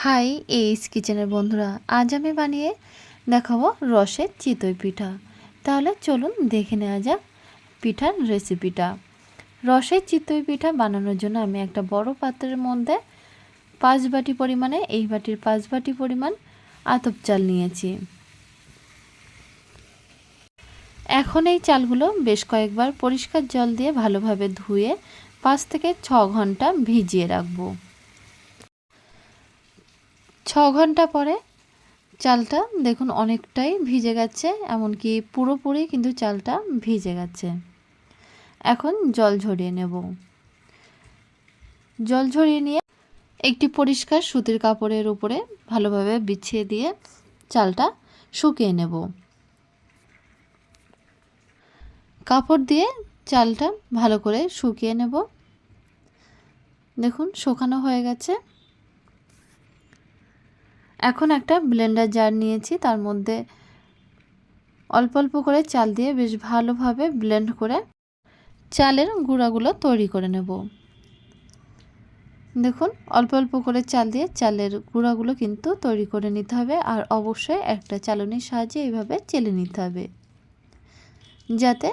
High এইস কিচেনের বন্ধুরা, আজ আমি বানিয়ে দেখাবো রসের চিতই পিঠা। তাহলে চলুন দেখে নেওয়া যাক পিঠার রেসিপিটা। রসের চিতই পিঠা বানানোর জন্য আমি একটা বড় পাত্রের মধ্যে 5 বাটি পরিমাণে, এই বাটির 5 বাটি পরিমাণ আতপ চাল নিয়েছি। এখন এই চালগুলো বেশ কয়েকবার পরিষ্কার জল দিয়ে ভালোভাবে ধুয়ে 5 থেকে 6 ঘন্টা ভিজিয়ে রাখবো। 6 ঘন্টা পরে চালটা দেখুন অনেকটাই ভিজে গেছে, এমনকি পুরোপুরি কিন্তু চালটা ভিজে গেছে। এখন জল ঝরিয়ে নেব। জল ঝরিয়ে নিয়ে একটি পরিষ্কার সুতির কাপড়ের উপরে ভালোভাবে বিছিয়ে দিয়ে চালটা শুকিয়ে নেব। কাপড় দিয়ে চালটা ভালো করে শুকিয়ে নেব। দেখুন শুকানো হয়ে গেছে। এখন একটা ব্লেন্ডার জার নিয়েছি, তার মধ্যে অল্প অল্প করে চাল দিয়ে বেশ ভালোভাবে ব্লেন্ড করে চালের গুঁড়াগুলো তৈরি করে নেব। দেখুন অল্প অল্প করে চাল দিয়ে চালের গুঁড়াগুলো কিন্তু তৈরি করে নিতে হবে, আর অবশ্যই একটা চালনির সাহায্যে এইভাবে চেলে নিতে হবে যাতে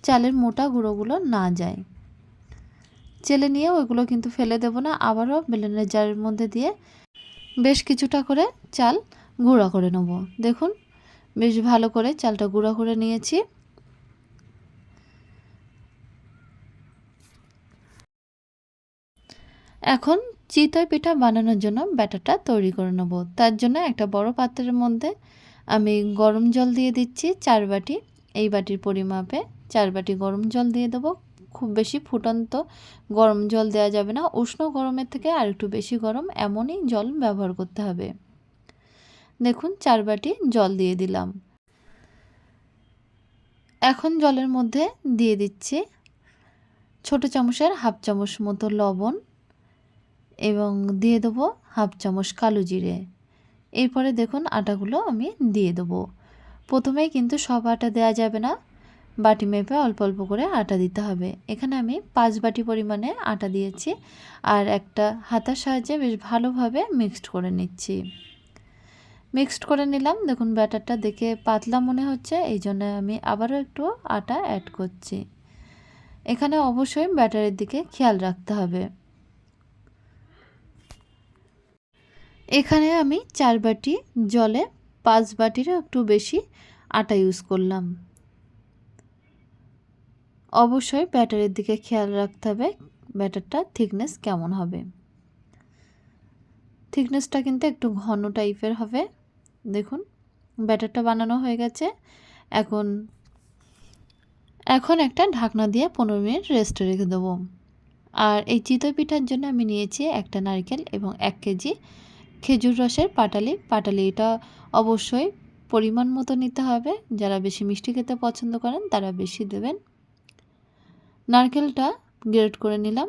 চালের মোটা গুঁড়োগুলো না যায়। চেলে নিয়ে ওইগুলো কিন্তু ফেলে দেব না, আবারও ব্লেন্ডার জারের মধ্যে দিয়ে বেশ কিছুটা করে চাল গুঁড়া করে নেব। দেখুন বেশ ভালো করে চালটা গুঁড়া করে নিয়েছি। এখন চিতই পিঠা বানানোর জন্য ব্যাটারটা তৈরি করে নেব। তার জন্য একটা বড় পাত্রের মধ্যে আমি গরম জল দিয়ে দিচ্ছি 4 বাটি। এই বাটির পরিমাপে 4 বাটি গরম জল দিয়ে দেবো। খুব বেশি ফুটন্ত গরম জল দেওয়া যাবে না, উষ্ণ গরমের থেকে আর একটু বেশি গরম এমনই জল ব্যবহার করতে হবে। দেখুন 4 বাটি জল দিয়ে দিলাম। এখন জলের মধ্যে দিয়ে দিচ্ছি ছোট চামচের হাফ চামচ মতো লবণ এবং দিয়ে দেবো হাফ চামচ কালো জিরে। এরপরে দেখুন আটাগুলো আমি দিয়ে দেবো। প্রথমেই কিন্তু সব আটা দেওয়া যাবে না, বাটি মেপে অল্প অল্প করে আটা দিতে হবে। এখানে আমি 5 বাটি পরিমাণে আটা দিয়েছি, আর একটা হাতার সাহায্যে বেশ ভালোভাবে মিক্সড করে নিচ্ছি। মিক্সড করে নিলাম। দেখুন ব্যাটারটা দেখে পাতলা মনে হচ্ছে, এই জন্য আমি আবারও একটু আটা অ্যাড করছি। এখানে অবশ্যই ব্যাটারের দিকে খেয়াল রাখতে হবে। এখানে আমি 4 বাটি জলে 5 বাটিরও একটু বেশি আটা ইউজ করলাম। অবশ্যই ব্যাটারের দিকে খেয়াল রাখতে হবে ব্যাটারটা থিকনেস কেমন হবে। থিকনেসটা কিন্তু একটু ঘন টাইপের হবে। দেখুন ব্যাটারটা বানানো হয়ে গেছে। এখন একটা ঢাকনা দিয়ে 15 মিনিট রেস্টে রেখে দেবো। আর এই চিতই পিঠার জন্য আমি নিয়েছি একটা নারকেল এবং 1 কেজি খেজুর রসের পাটালি। এটা অবশ্যই পরিমাণ মতো নিতে হবে। যারা বেশি মিষ্টি খেতে পছন্দ করেন তারা বেশি দেবেন। নারকেলটা গ্রেট করে নিলাম।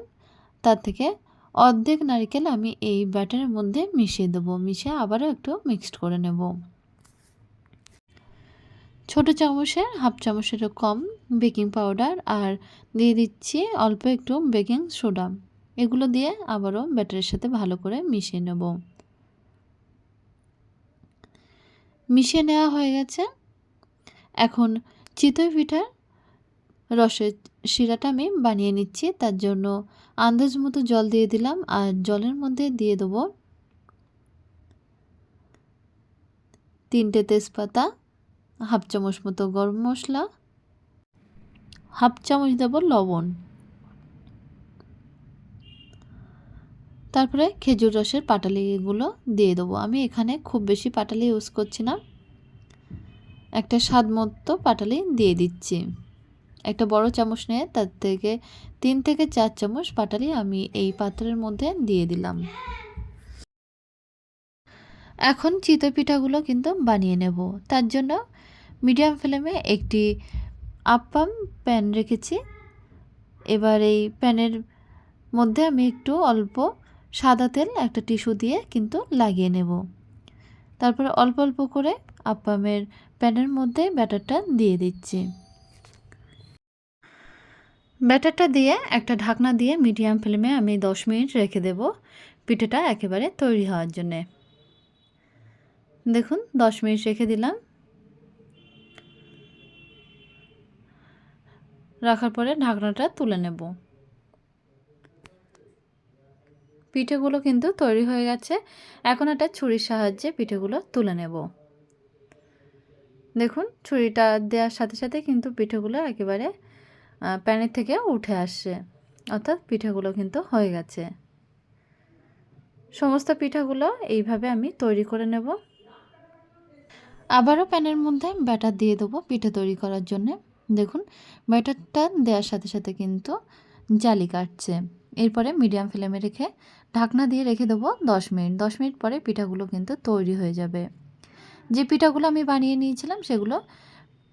তার থেকে অর্ধেক নারকেল আমি এই ব্যাটারের মধ্যে মিশিয়ে দেবো। মিশিয়ে আবারও একটু মিক্সড করে নেব। ছোট চামচের হাফ চামচেরও কম বেকিং পাউডার আর দিয়ে দিচ্ছি অল্প একটু বেকিং সোডা। এগুলো দিয়ে আবারও ব্যাটারের সাথে ভালো করে মিশিয়ে নেব। মিশিয়ে নেওয়া হয়ে গেছে। এখন চিতই পিঠার রসের শিরাটা আমি বানিয়ে নিচ্ছি। তার জন্য আন্দাজ মতো জল দিয়ে দিলাম, আর জলের মধ্যে দিয়ে দেবো 3টে তেজপাতা, হাফ চামচ মতো গরম মশলা, হাফ চামচ দেব লবণ, তারপরে খেজুর রসের পাটালিগুলো দিয়ে দেবো। আমি এখানে খুব বেশি পাটালি ইউজ করছি না, একটা স্বাদ মতো পাটালি দিয়ে দিচ্ছি। একটা বড় চামচ নিয়ে তার থেকে 3 থেকে 4 চামচ পাটালি আমি এই পাত্রের মধ্যে দিয়ে দিলাম। এখন চিতই পিঠাগুলো কিন্তু বানিয়ে নেব। তার জন্য মিডিয়াম ফ্লেমে একটি আপ্পাম প্যান রেখেছি। এবার এই প্যানের মধ্যে আমি একটু অল্প সাদা তেল একটা টিস্যু দিয়ে কিন্তু লাগিয়ে নেব। তারপরে অল্প অল্প করে আপ্পামের প্যানের মধ্যে ব্যাটারটা দিয়ে দিচ্ছি। ব্যাটারটা দিয়ে একটা ঢাকনা দিয়ে মিডিয়াম ফ্লেমে আমি 10 মিনিট রেখে দেব পিঠাটা একেবারে তৈরি হওয়ার জন্যে। দেখুন 10 মিনিট রেখে দিলাম। রাখার পরে ঢাকনাটা তুলে নেব। পিঠেগুলো কিন্তু তৈরি হয়ে গেছে। এখন একটা ছুরির সাহায্যে পিঠেগুলো তুলে নেব। দেখুন ছুরিটা দেওয়ার সাথে সাথে কিন্তু পিঠেগুলো একেবারে প্যানের থেকে উঠে আসছে, অর্থাৎ পিঠেগুলো কিন্তু হয়ে গেছে। সমস্ত পিঠাগুলো এইভাবে আমি তৈরি করে নেব। আবারও প্যানের মধ্যে ব্যাটার দিয়ে দেবো পিঠে তৈরি করার জন্যে। দেখুন ব্যাটারটা দেওয়ার সাথে সাথে কিন্তু জালি কাটছে। এরপরে মিডিয়াম ফ্লেমে রেখে ঢাকনা দিয়ে রেখে দেবো 10 মিনিট। 10 মিনিট পরে পিঠাগুলো কিন্তু তৈরি হয়ে যাবে। যে পিঠাগুলো আমি বানিয়ে নিয়েছিলাম সেগুলো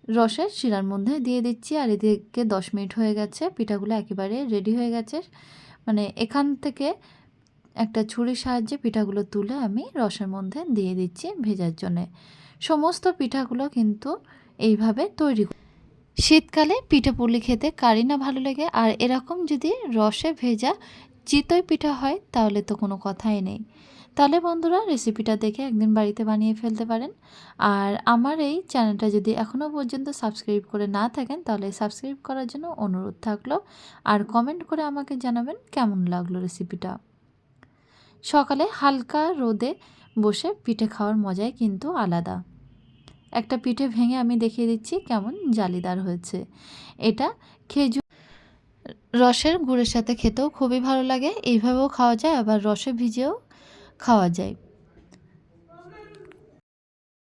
রসের শিরার মধ্যে দিয়ে দিচ্ছি। আর এদিকে 10 মিনিট হয়ে গেছে, পিঠাগুলো একেবারে রেডি হয়ে গেছে। মানে এখান থেকে একটা ছুরির সাহায্যে পিঠাগুলো তুলে আমি রসের মধ্যে দিয়ে দিচ্ছি ভেজার জন্যে। সমস্ত পিঠাগুলো কিন্তু এইভাবে তৈরি। শীতকালে পিঠে পুলি খেতে কারই না ভালো লাগে, আর এরকম যদি রসে ভেজা চিতই পিঠা হয় তাহলে তো কোনো কথাই নেই। তাহলে বন্ধুরা রেসিপিটা দেখে একদিন বাড়িতে বানিয়ে ফেলতে পারেন। আর আমার এই চ্যানেলটা যদি এখনও পর্যন্ত সাবস্ক্রাইব করে না থাকেন তাহলে সাবস্ক্রাইব করার জন্য অনুরোধ থাকলো। আর কমেন্ট করে আমাকে জানাবেন কেমন লাগলো রেসিপিটা। সকালে হালকা রোদে বসে পিঠে খাওয়ার মজাই কিন্তু আলাদা। একটা পিঠে ভেঙে আমি দেখিয়ে দিচ্ছি কেমন জালিদার হয়েছে। এটা খেজুর রসের গুড়ের সাথে খেতেও খুবই ভালো লাগে। এইভাবেও খাওয়া যায়, আবার রসে ভিজেও খাওয়া যায়।